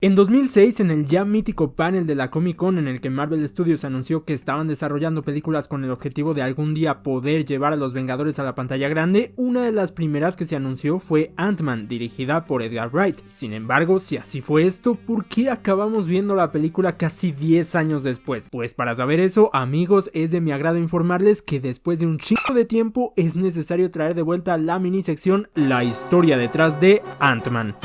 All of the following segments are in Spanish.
En 2006, en el ya mítico panel de la Comic Con en el que Marvel Studios anunció que estaban desarrollando películas con el objetivo de algún día poder llevar a los Vengadores a la pantalla grande, una de las primeras que se anunció fue Ant-Man, dirigida por Edgar Wright. Sin embargo, si así fue esto, ¿por qué acabamos viendo la película casi 10 años después? Pues para saber eso, amigos, es de mi agrado informarles que después de un chingo de tiempo es necesario traer de vuelta la minisección La historia detrás de Ant-Man.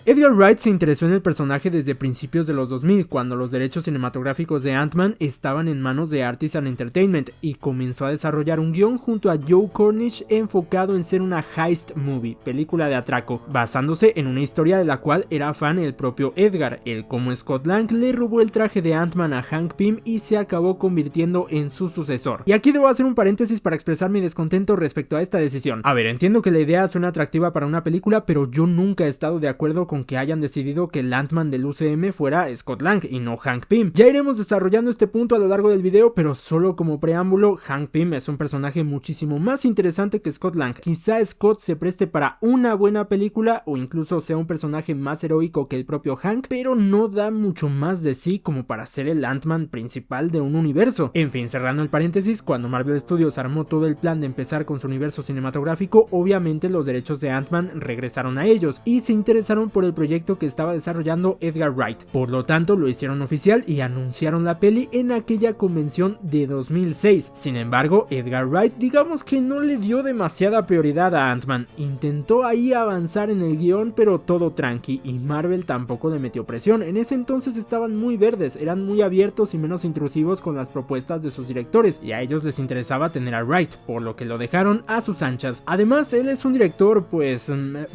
Edgar Wright se interesó en el personaje desde principios de los 2000, cuando los derechos cinematográficos de Ant-Man estaban en manos de Artisan Entertainment, y comenzó a desarrollar un guión junto a Joe Cornish enfocado en ser una heist movie, película de atraco, basándose en una historia de la cual era fan el propio Edgar, el cómo Scott Lang le robó el traje de Ant-Man a Hank Pym y se acabó convirtiendo en su sucesor. Y aquí debo hacer un paréntesis para expresar mi descontento respecto a esta decisión. A ver, entiendo que la idea suena atractiva para una película, pero yo nunca he estado de acuerdo con que hayan decidido que el Ant-Man del UCM fuera Scott Lang y no Hank Pym. Ya iremos desarrollando este punto a lo largo del video, pero solo como preámbulo, Hank Pym es un personaje muchísimo más interesante que Scott Lang. Quizá Scott se preste para una buena película o incluso sea un personaje más heroico que el propio Hank, pero no da mucho más de sí como para ser el Ant-Man principal de un universo. En fin, cerrando el paréntesis, cuando Marvel Studios armó todo el plan de empezar con su universo cinematográfico, obviamente los derechos de Ant-Man regresaron a ellos y se interesaron por el proyecto que estaba desarrollando Edgar Wright. Por lo tanto, lo hicieron oficial y anunciaron la peli en aquella convención de 2006. Sin embargo, Edgar Wright digamos que no le dio demasiada prioridad a Ant-Man. Intentó ahí avanzar en el guión, pero todo tranqui, y Marvel tampoco le metió presión. En ese entonces estaban muy verdes, eran muy abiertos y menos intrusivos con las propuestas de sus directores, y a ellos les interesaba tener a Wright, por lo que lo dejaron a sus anchas. Además, él es un director pues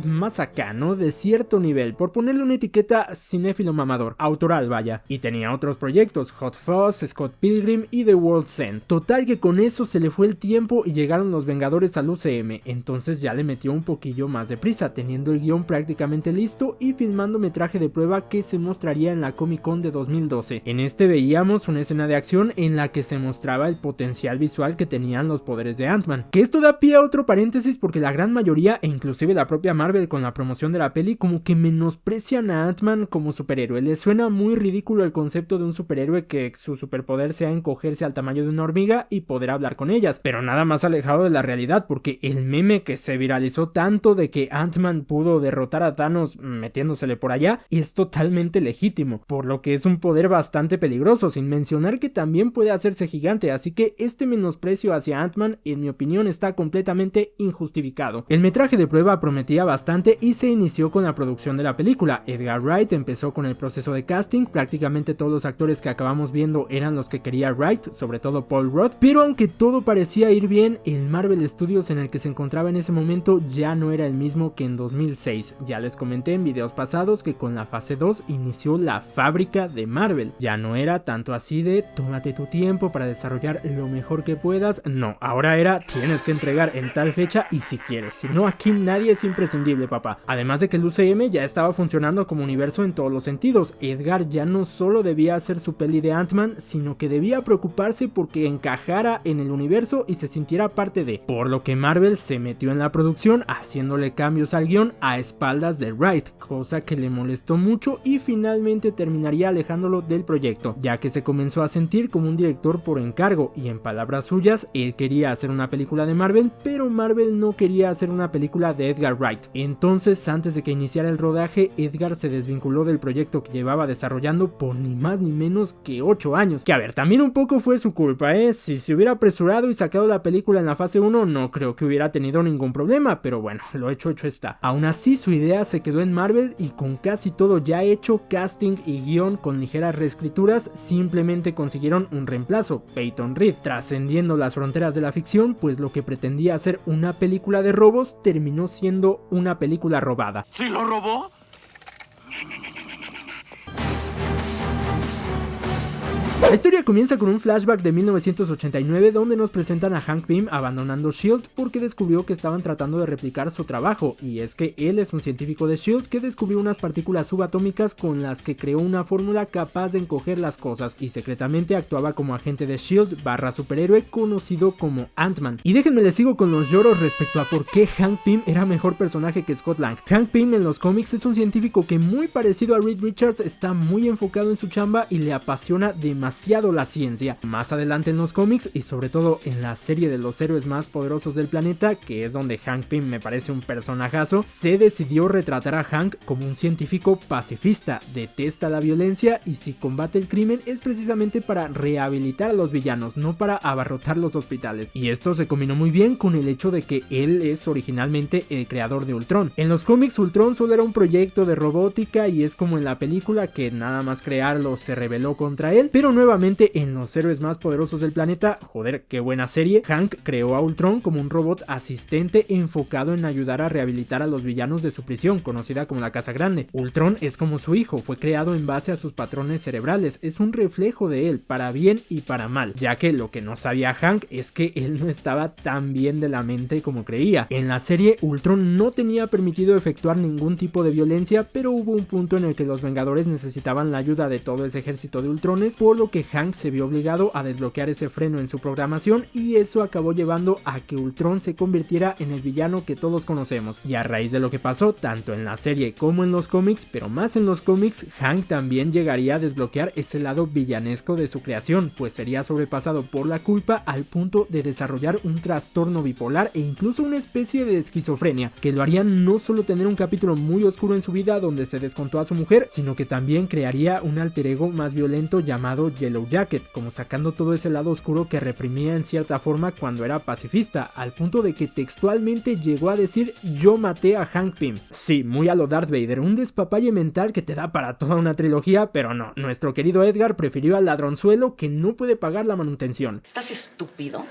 más acá, ¿no? De cierto nivel, por ponerle una etiqueta cinéfilo mamador, autoral vaya, y tenía otros proyectos, Hot Fuzz, Scott Pilgrim y The World's End. Total que con eso se le fue el tiempo y llegaron los Vengadores al UCM, entonces ya le metió un poquillo más de prisa, teniendo el guión prácticamente listo y filmando metraje de prueba que se mostraría en la Comic Con de 2012. En este veíamos una escena de acción en la que se mostraba el potencial visual que tenían los poderes de Ant-Man, que esto da pie a otro paréntesis porque la gran mayoría, e inclusive la propia Marvel con la promoción de la peli, como que menosprecian a Ant-Man como superhéroe. Les suena muy ridículo el concepto de un superhéroe que su superpoder sea encogerse al tamaño de una hormiga y poder hablar con ellas, pero nada más alejado de la realidad, porque el meme que se viralizó tanto de que Ant-Man pudo derrotar a Thanos metiéndosele por allá es totalmente legítimo, por lo que es un poder bastante peligroso, sin mencionar que también puede hacerse gigante, así que este menosprecio hacia Ant-Man en mi opinión está completamente injustificado. El metraje de prueba prometía bastante y se inició con la producción de la película. Edgar Wright empezó con el proceso de casting, prácticamente todos los actores que acabamos viendo eran los que quería Wright, sobre todo Paul Rudd, pero aunque todo parecía ir bien, el Marvel Studios en el que se encontraba en ese momento ya no era el mismo que en 2006. Ya les comenté en videos pasados que con la fase 2 inició la fábrica de Marvel. Ya no era tanto así de tómate tu tiempo para desarrollar lo mejor que puedas, no, ahora era tienes que entregar en tal fecha y si quieres, si no aquí nadie es imprescindible, papá. Además de que el UCM ya estaba funcionando como universo en todos los sentidos. Edgar ya no solo debía hacer su peli de Ant-Man, sino que debía preocuparse porque encajara en el universo y se sintiera parte de, por lo que Marvel se metió en la producción haciéndole cambios al guión a espaldas de Wright, cosa que le molestó mucho y finalmente terminaría alejándolo del proyecto, ya que se comenzó a sentir como un director por encargo y en palabras suyas, él quería hacer una película de Marvel, pero Marvel no quería hacer una película de Edgar Wright. Entonces, antes de que iniciara el rodaje, Edgar se desvinculó del proyecto que llevaba desarrollando por ni más ni menos que 8 años. Que a ver, también un poco fue su culpa, si se hubiera apresurado y sacado la película en la fase 1, no creo que hubiera tenido ningún problema, pero bueno, lo hecho está. Aún así, su idea se quedó en Marvel y con casi todo ya hecho, casting y guión con ligeras reescrituras, simplemente consiguieron un reemplazo, Peyton Reed, trascendiendo las fronteras de la ficción, pues lo que pretendía ser una película de robos terminó siendo una película robada. ¿Sí lo robó? La historia comienza con un flashback de 1989 donde nos presentan a Hank Pym abandonando S.H.I.E.L.D. porque descubrió que estaban tratando de replicar su trabajo, y es que él es un científico de S.H.I.E.L.D. que descubrió unas partículas subatómicas con las que creó una fórmula capaz de encoger las cosas y secretamente actuaba como agente de S.H.I.E.L.D. / superhéroe conocido como Ant-Man. Y déjenme les sigo con los lloros respecto a por qué Hank Pym era mejor personaje que Scott Lang. Hank Pym en los cómics es un científico que, muy parecido a Reed Richards, está muy enfocado en su chamba y le apasiona demasiado la ciencia. Más adelante en los cómics y sobre todo en la serie de los héroes más poderosos del planeta, que es donde Hank Pym me parece un personajazo, se decidió retratar a Hank como un científico pacifista, detesta la violencia y si combate el crimen es precisamente para rehabilitar a los villanos, no para abarrotar los hospitales. Y esto se combinó muy bien con el hecho de que él es originalmente el creador de Ultron. En los cómics Ultron solo era un proyecto de robótica y es como en la película que nada más crearlo se rebeló contra él, pero nuevamente en los héroes más poderosos del planeta, joder, qué buena serie, Hank creó a Ultron como un robot asistente enfocado en ayudar a rehabilitar a los villanos de su prisión, conocida como la Casa Grande. Ultron es como su hijo, fue creado en base a sus patrones cerebrales, es un reflejo de él, para bien y para mal, ya que lo que no sabía Hank es que él no estaba tan bien de la mente como creía. En la serie, Ultron no tenía permitido efectuar ningún tipo de violencia, pero hubo un punto en el que los Vengadores necesitaban la ayuda de todo ese ejército de Ultrones, por lo que Hank se vio obligado a desbloquear ese freno en su programación y eso acabó llevando a que Ultron se convirtiera en el villano que todos conocemos. Y a raíz de lo que pasó tanto en la serie como en los cómics, pero más en los cómics, Hank también llegaría a desbloquear ese lado villanesco de su creación, pues sería sobrepasado por la culpa al punto de desarrollar un trastorno bipolar e incluso una especie de esquizofrenia, que lo haría no solo tener un capítulo muy oscuro en su vida donde se descontó a su mujer, sino que también crearía un alter ego más violento llamado Yellow Jacket, como sacando todo ese lado oscuro que reprimía en cierta forma cuando era pacifista, al punto de que textualmente llegó a decir: yo maté a Hank Pym. Sí, muy a lo Darth Vader, un despapalle mental que te da para toda una trilogía, pero no, nuestro querido Edgar prefirió al ladronzuelo que no puede pagar la manutención. ¿Estás estúpido?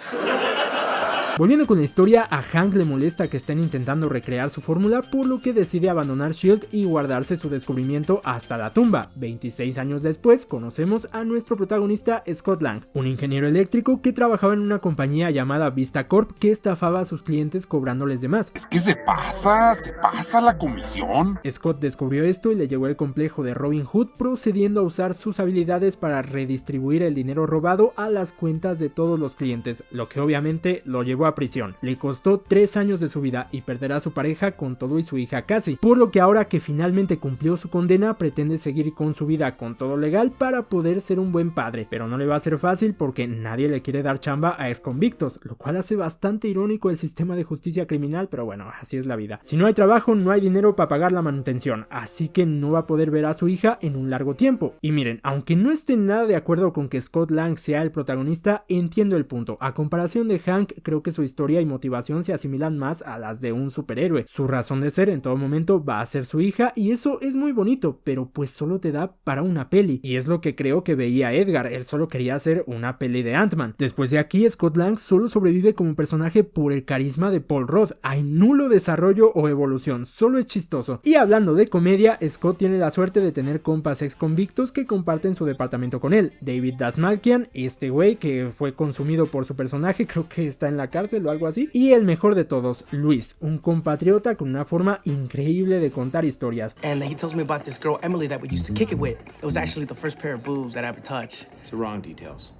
Volviendo con la historia, a Hank le molesta que estén intentando recrear su fórmula, por lo que decide abandonar S.H.I.E.L.D. y guardarse su descubrimiento hasta la tumba. 26 años después conocemos a nuestro protagonista Scott Lang, un ingeniero eléctrico que trabajaba en una compañía llamada Vista Corp que estafaba a sus clientes cobrándoles de más. Es que se pasa la comisión. Scott descubrió esto y le llegó el complejo de Robin Hood, procediendo a usar sus habilidades para redistribuir el dinero robado a las cuentas de todos los clientes, lo que obviamente lo llevó a prisión. Le costó 3 años de su vida y perderá a su pareja con todo y su hija Cassie, por lo que ahora que finalmente cumplió su condena pretende seguir con su vida con todo legal para poder ser un buen padre, pero no le va a ser fácil porque nadie le quiere dar chamba a exconvictos, lo cual hace bastante irónico el sistema de justicia criminal, pero bueno, así es la vida. Si no hay trabajo, no hay dinero para pagar la manutención, así que no va a poder ver a su hija en un largo tiempo. Y miren, aunque no esté nada de acuerdo con que Scott Lang sea el protagonista, entiendo el punto. A comparación de Hank, creo que su historia y motivación se asimilan más a las de un superhéroe. Su razón de ser en todo momento va a ser su hija y eso es muy bonito, pero pues solo te da para una peli. Y es lo que creo que veía Edgar, él solo quería hacer una peli de Ant-Man. Después de aquí, Scott Lang solo sobrevive como personaje por el carisma de Paul Rudd. Hay nulo desarrollo o evolución, solo es chistoso. Y hablando de comedia, Scott tiene la suerte de tener compas ex convictos que comparten su departamento con él. David Dastmalchian, este güey que fue consumido por su personaje, creo que está en la cárcel o algo así, y el mejor de todos, Luis, un compatriota con una forma increíble de contar historias. And he tells me about this girl Emily that we used to kick it with. It was actually the first pair of boobs that I ever touched. It's the wrong details.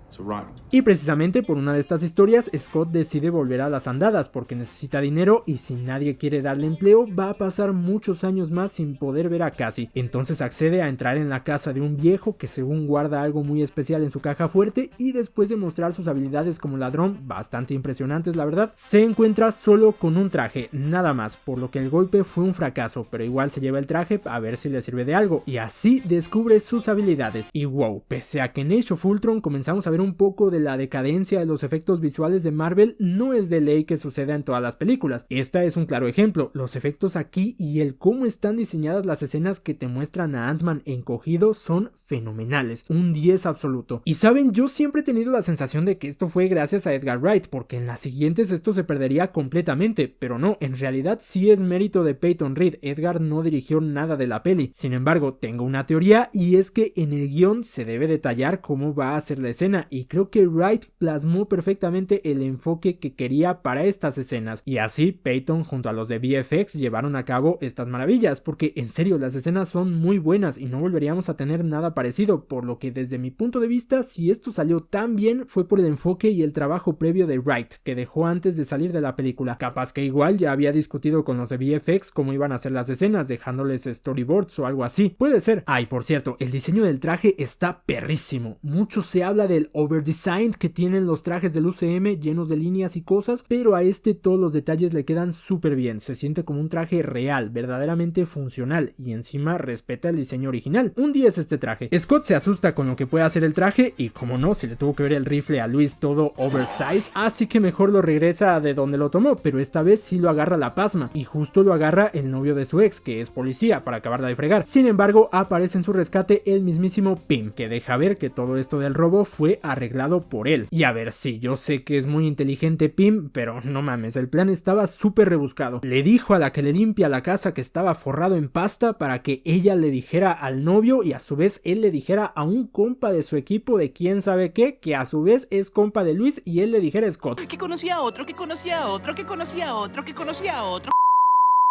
Y precisamente por una de estas historias, Scott decide volver a las andadas porque necesita dinero y si nadie quiere darle empleo, va a pasar muchos años más sin poder ver a Cassie. Entonces accede a entrar en la casa de un viejo que según guarda algo muy especial en su caja fuerte y después de mostrar sus habilidades como ladrón, bastante impresionantes la verdad, se encuentra solo con un traje, nada más, por lo que el golpe fue un fracaso, pero igual se lleva el traje a ver si le sirve de algo y así descubre sus habilidades. Y wow, pese a que en Age of Ultron comenzamos a ver entender un poco de la decadencia de los efectos visuales de Marvel, no es de ley que suceda en todas las películas. Esta es un claro ejemplo, los efectos aquí y el cómo están diseñadas las escenas que te muestran a Ant-Man encogido son fenomenales, un 10 absoluto. Y saben, yo siempre he tenido la sensación de que esto fue gracias a Edgar Wright, porque en las siguientes esto se perdería completamente, pero no, en realidad sí es mérito de Peyton Reed, Edgar no dirigió nada de la peli. Sin embargo, tengo una teoría y es que en el guión se debe detallar cómo va a ser la escena y creo que Wright plasmó perfectamente el enfoque que quería para estas escenas y así Peyton junto a los de VFX llevaron a cabo estas maravillas, porque en serio las escenas son muy buenas y no volveríamos a tener nada parecido, por lo que desde mi punto de vista si esto salió tan bien fue por el enfoque y el trabajo previo de Wright que dejó antes de salir de la película. Capaz que igual ya había discutido con los de VFX cómo iban a hacer las escenas, dejándoles storyboards o algo así, puede ser. Ay, por cierto, el diseño del traje está perrísimo, mucho se habla del overdesign que tienen los trajes del UCM llenos de líneas y cosas, pero a este todos los detalles le quedan súper bien, se siente como un traje real, verdaderamente funcional y encima respeta el diseño original. Un 10 este traje. Scott se asusta con lo que puede hacer el traje y como no, se le tuvo que ver el rifle a Luis todo oversize, así que mejor lo regresa de donde lo tomó, pero esta vez sí lo agarra la pasma y justo lo agarra el novio de su ex, que es policía, para acabarla de fregar. Sin embargo, aparece en su rescate el mismísimo Pym, que deja ver que todo esto del robo fue arreglado por él. Y a ver, sí, yo sé que es muy inteligente Pym, pero no mames, el plan estaba súper rebuscado. Le dijo a la que le limpia la casa que estaba forrado en pasta para que ella le dijera al novio y a su vez él le dijera a un compa de su equipo de quién sabe qué, que a su vez es compa de Luis y él le dijera a Scott. Que conocía a otro, que conocía a otro, que conocía a otro, que conocía a otro.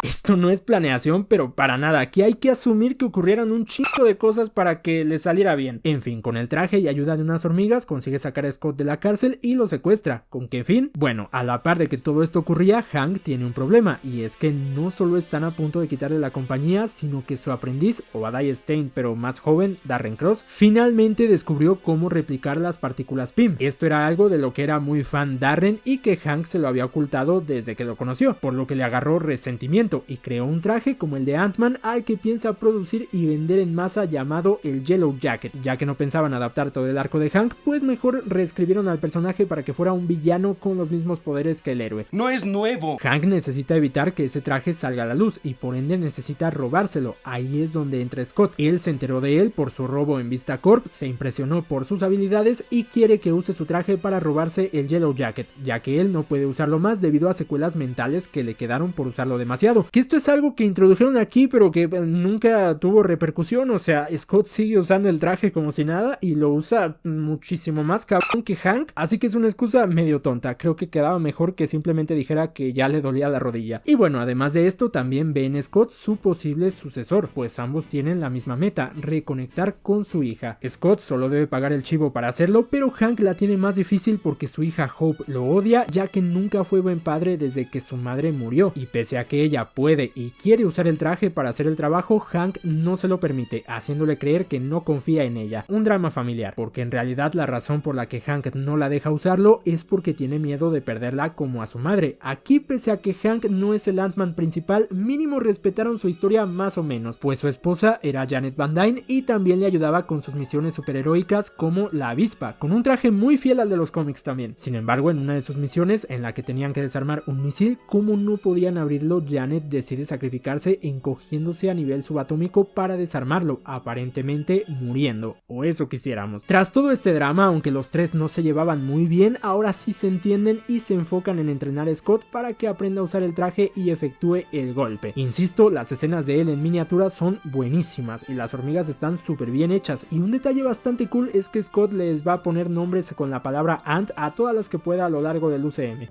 Esto no es planeación, pero para nada, aquí hay que asumir que ocurrieran un chingo de cosas para que le saliera bien. En fin, con el traje y ayuda de unas hormigas consigue sacar a Scott de la cárcel y lo secuestra. ¿Con qué fin? Bueno, a la par de que todo esto ocurría, Hank tiene un problema y es que no solo están a punto de quitarle la compañía, sino que su aprendiz, Obadiah Stane, pero más joven, Darren Cross, finalmente descubrió cómo replicar las partículas Pym. Esto era algo de lo que era muy fan Darren y que Hank se lo había ocultado desde que lo conoció, por lo que le agarró resentimiento y creó un traje como el de Ant-Man al que piensa producir y vender en masa llamado el Yellow Jacket. Ya que no pensaban adaptar todo el arco de Hank, pues mejor reescribieron al personaje para que fuera un villano con los mismos poderes que el héroe. No es nuevo. Hank necesita evitar que ese traje salga a la luz y por ende necesita robárselo. Ahí es donde entra Scott. Él se enteró de él por su robo en Vista Corp, se impresionó por sus habilidades y quiere que use su traje para robarse el Yellow Jacket, ya que él no puede usarlo más debido a secuelas mentales que le quedaron por usarlo demasiado. Que esto es algo que introdujeron aquí pero que nunca tuvo repercusión, o sea, Scott sigue usando el traje como si nada y lo usa muchísimo más cabrón que Hank, así que es una excusa medio tonta. Creo que quedaba mejor que simplemente dijera que ya le dolía la rodilla. Y bueno, además de esto también ve en Scott su posible sucesor, pues ambos tienen la misma meta, reconectar con su hija. Scott solo debe pagar el chivo para hacerlo, pero Hank la tiene más difícil porque su hija Hope lo odia, ya que nunca fue buen padre desde que su madre murió, y pese a que ella puede y quiere usar el traje para hacer el trabajo, Hank no se lo permite, haciéndole creer que no confía en ella. Un drama familiar, porque en realidad la razón por la que Hank no la deja usarlo es porque tiene miedo de perderla como a su madre. Aquí, pese a que Hank no es el Ant-Man principal, mínimo respetaron su historia más o menos, pues su esposa era Janet Van Dyne y también le ayudaba con sus misiones superheroicas como la avispa, con un traje muy fiel al de los cómics también. Sin embargo, en una de sus misiones, en la que tenían que desarmar un misil, como no podían abrirlo, Janet decide sacrificarse encogiéndose a nivel subatómico para desarmarlo, aparentemente muriendo, o eso quisiéramos. Tras todo este drama, aunque los tres no se llevaban muy bien, ahora sí se entienden y se enfocan en entrenar a Scott para que aprenda a usar el traje y efectúe el golpe. Insisto, las escenas de él en miniatura son buenísimas y las hormigas están súper bien hechas, y un detalle bastante cool es que Scott les va a poner nombres con la palabra Ant a todas las que pueda a lo largo del UCM.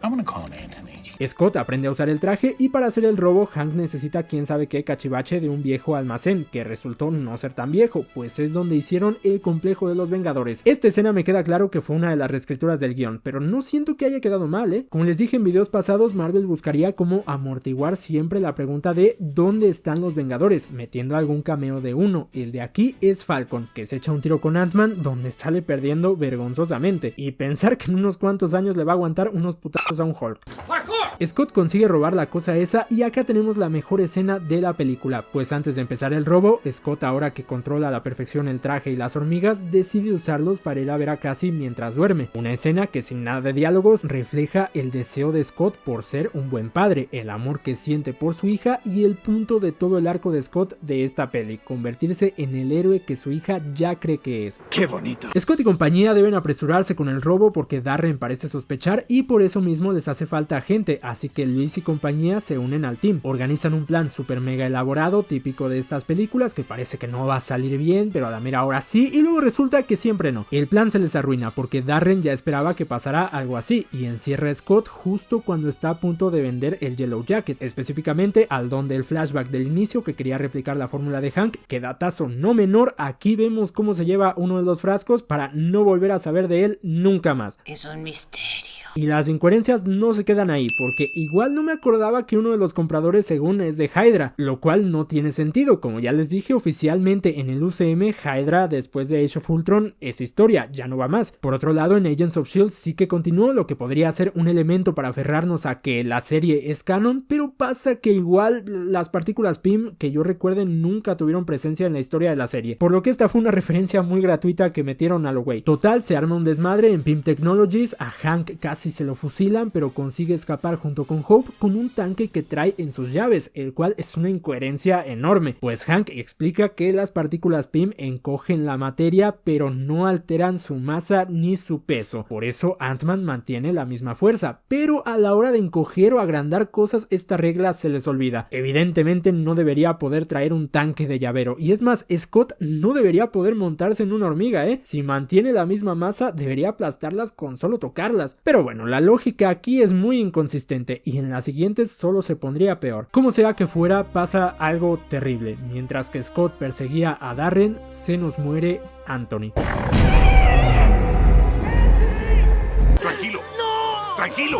Scott aprende a usar el traje y para hacer el robo Hank necesita quién sabe qué cachivache de un viejo almacén, que resultó no ser tan viejo, pues es donde hicieron el complejo de los Vengadores. Esta escena me queda claro que fue una de las reescrituras del guión, pero no siento que haya quedado mal, Como les dije en videos pasados, Marvel buscaría cómo amortiguar siempre la pregunta de ¿dónde están los Vengadores?, metiendo algún cameo de uno. El de aquí es Falcon, que se echa un tiro con Ant-Man donde sale perdiendo vergonzosamente, y pensar que en unos cuantos años le va a aguantar unos putazos a un Hulk. Scott consigue robar la cosa esa y acá tenemos la mejor escena de la película, pues antes de empezar el robo, Scott, ahora que controla a la perfección el traje y las hormigas, decide usarlos para ir a ver a Cassie mientras duerme. Una escena que sin nada de diálogos refleja el deseo de Scott por ser un buen padre, el amor que siente por su hija y el punto de todo el arco de Scott de esta peli, convertirse en el héroe que su hija ya cree que es. ¡Qué bonito! Scott y compañía deben apresurarse con el robo porque Darren parece sospechar y por eso mismo les hace falta gente, así que Luis y compañía se unen al team. Organizan un plan super mega elaborado, típico de estas películas, que parece que no va a salir bien, pero a la mera hora sí, y luego resulta que siempre no. El plan se les arruina porque Darren ya esperaba que pasara algo así y encierra a Scott justo cuando está a punto de vender el Yellow Jacket, específicamente al don del flashback del inicio que quería replicar la fórmula de Hank, que datazo no menor. Aquí vemos cómo se lleva uno de los frascos para no volver a saber de él nunca más. Es un misterio. Y las incoherencias no se quedan ahí, porque igual no me acordaba que uno de los compradores según es de Hydra, lo cual no tiene sentido. Como ya les dije, oficialmente en el UCM, Hydra después de Age of Ultron es historia, ya no va más. Por otro lado, en Agents of S.H.I.E.L.D. sí que continuó, lo que podría ser un elemento para aferrarnos a que la serie es canon, pero pasa que igual las partículas PIM que yo recuerde nunca tuvieron presencia en la historia de la serie, por lo que esta fue una referencia muy gratuita que metieron a lo güey. Total, se arma un desmadre en PIM Technologies, a Hank casi se lo fusilan, pero consigue escapar junto con Hope con un tanque que trae en sus llaves, el cual es una incoherencia enorme, pues Hank explica que las partículas PIM encogen la materia pero no alteran su masa ni su peso, por eso Ant-Man mantiene la misma fuerza, pero a la hora de encoger o agrandar cosas esta regla se les olvida. Evidentemente no debería poder traer un tanque de llavero, y es más, Scott no debería poder montarse en una hormiga, si mantiene la misma masa debería aplastarlas con solo tocarlas, pero bueno, la lógica aquí es muy inconsistente y en las siguientes solo se pondría peor. Como sea que fuera, pasa algo terrible. Mientras que Scott perseguía a Darren, se nos muere Anthony. Tranquilo. ¡No! Tranquilo.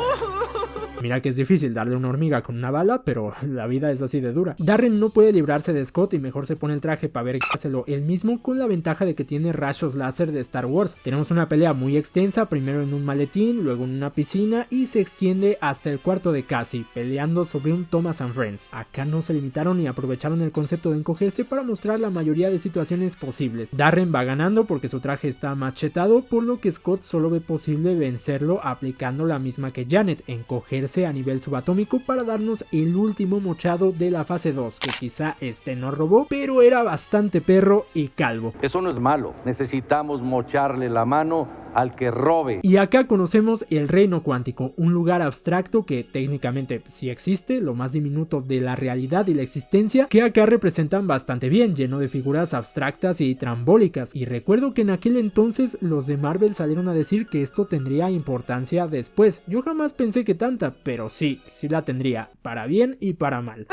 Mira que es difícil darle una hormiga con una bala, pero la vida es así de dura. Darren no puede librarse de Scott y mejor se pone el traje para vergárselo él mismo, con la ventaja de que tiene rayos láser de Star Wars. Tenemos una pelea muy extensa, primero en un maletín, luego en una piscina y se extiende hasta el cuarto de Cassie, peleando sobre un Thomas and Friends. Acá no se limitaron y aprovecharon el concepto de encogerse para mostrar la mayoría de situaciones posibles. Darren va ganando porque su traje está machetado, por lo que Scott solo ve posible vencerlo aplicando la misma que Janet, encogerse a nivel subatómico para darnos el último mochado de la fase 2, que quizá no robó, pero era bastante perro y calvo. Eso no es malo, necesitamos mocharle la mano al que robe. Y acá conocemos el reino cuántico, un lugar abstracto que técnicamente sí existe, lo más diminuto de la realidad y la existencia, que acá representan bastante bien, lleno de figuras abstractas y trambólicas. Y recuerdo que en aquel entonces los de Marvel salieron a decir que esto tendría importancia después. Yo jamás pensé que tanta, pero sí la tendría, para bien y para mal.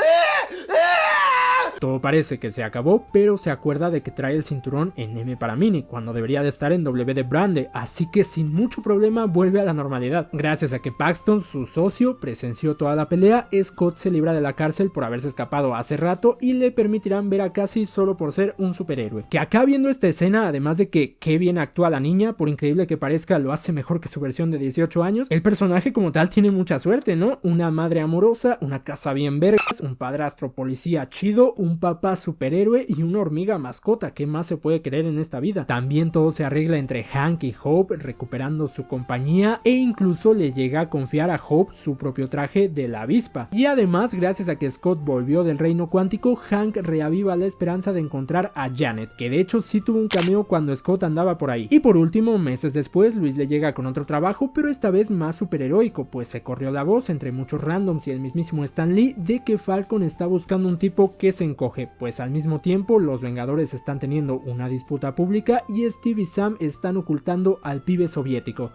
Todo parece que se acabó, pero se acuerda de que trae el cinturón en M para Mini, cuando debería de estar en W de Brande, así que sin mucho problema vuelve a la normalidad. Gracias a que Paxton, su socio, presenció toda la pelea, Scott se libra de la cárcel por haberse escapado hace rato y le permitirán ver a Cassie solo por ser un superhéroe. Que acá viendo esta escena, además de que qué bien actúa la niña, por increíble que parezca, lo hace mejor que su versión de 18 años, el personaje como tal tiene mucha suerte, ¿no? Una madre amorosa, una casa bien vergas, un padrastro policía chido, un papá superhéroe y una hormiga mascota. ¿Qué más se puede querer en esta vida? También todo se arregla entre Hank y Hope, recuperando su compañía, e incluso le llega a confiar a Hope su propio traje de la avispa. Y además, gracias a que Scott volvió del reino cuántico, Hank reaviva la esperanza de encontrar a Janet, que de hecho sí tuvo un cameo cuando Scott andaba por ahí. Y por último, meses después, Luis le llega con otro trabajo, pero esta vez más superheroico, pues se corrió la voz entre muchos randoms y el mismísimo Stan Lee de que Falcon está buscando un tipo que se encoge, pues al mismo tiempo los Vengadores están teniendo una disputa pública y Steve y Sam están ocultando al pibe soviético.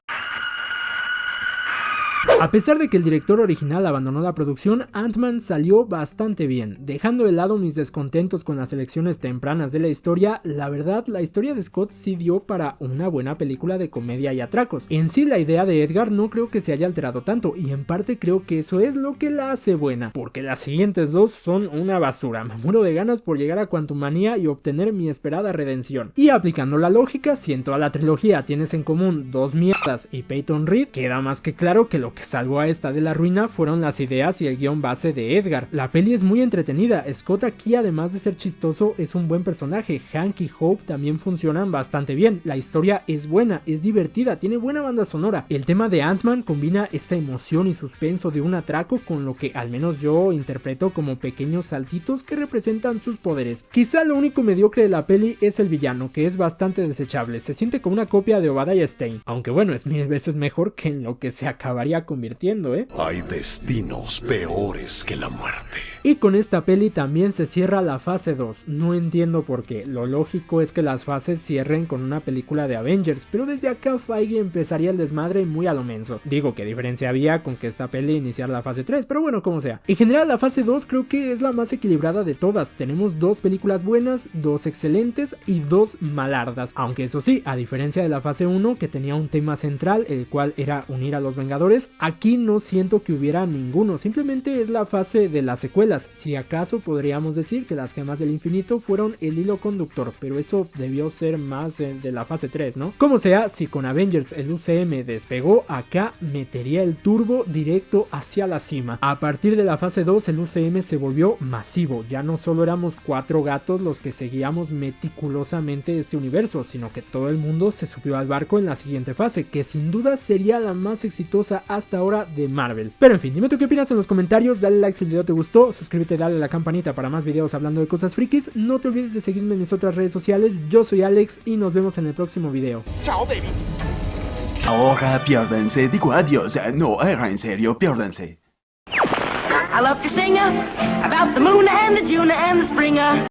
A pesar de que el director original abandonó la producción, Ant-Man salió bastante bien. Dejando de lado mis descontentos con las elecciones tempranas de la historia, la verdad, la historia de Scott sí dio para una buena película de comedia y atracos. En sí, la idea de Edgar no creo que se haya alterado tanto, y en parte creo que eso es lo que la hace buena, porque las siguientes dos son una basura. Me muero de ganas por llegar a Quantumania y obtener mi esperada redención. Y aplicando la lógica, si en toda la trilogía tienes en común dos mierdas y Peyton Reed, queda más que claro que lo lo que salvó a esta de la ruina fueron las ideas y el guión base de Edgar. La peli es muy entretenida, Scott aquí además de ser chistoso es un buen personaje, Hank y Hope también funcionan bastante bien, la historia es buena, es divertida, tiene buena banda sonora, el tema de Ant-Man combina esa emoción y suspenso de un atraco con lo que al menos yo interpreto como pequeños saltitos que representan sus poderes. Quizá lo único mediocre de la peli es el villano, que es bastante desechable, se siente como una copia de Obadiah Stane, aunque bueno, es 1000 veces mejor que en lo que se acabaría convirtiendo, Hay destinos peores que la muerte. Y con esta peli también se cierra la fase 2, no entiendo por qué, lo lógico es que las fases cierren con una película de Avengers, pero desde acá Feige empezaría el desmadre muy a lo menso. Digo, ¿qué diferencia había con que esta peli iniciara la fase 3? Pero bueno, como sea. En general la fase 2 creo que es la más equilibrada de todas, tenemos 2 películas buenas, 2 excelentes y 2 malardas, aunque eso sí, a diferencia de la fase 1 que tenía un tema central, el cual era unir a los Vengadores, aquí no siento que hubiera ninguno, simplemente es la fase de las secuelas. Si acaso podríamos decir que las gemas del infinito fueron el hilo conductor, pero eso debió ser más de la fase 3, ¿no? Como sea, si con Avengers el UCM despegó, acá metería el turbo directo hacia la cima. A partir de la fase 2 el UCM se volvió masivo, ya no solo éramos 4 gatos los que seguíamos meticulosamente este universo, sino que todo el mundo se subió al barco en la siguiente fase, que sin duda sería la más exitosa hasta ahora de Marvel. Pero en fin, dime tú qué opinas en los comentarios, dale like si el video te gustó, suscríbete, dale a la campanita para más videos hablando de cosas frikis, no te olvides de seguirme en mis otras redes sociales, yo soy Alex y nos vemos en el próximo video. Chao, baby. Ahora piérdense, digo adiós, no, era en serio, piérdense. I love to sing about the moon and the June and the springer.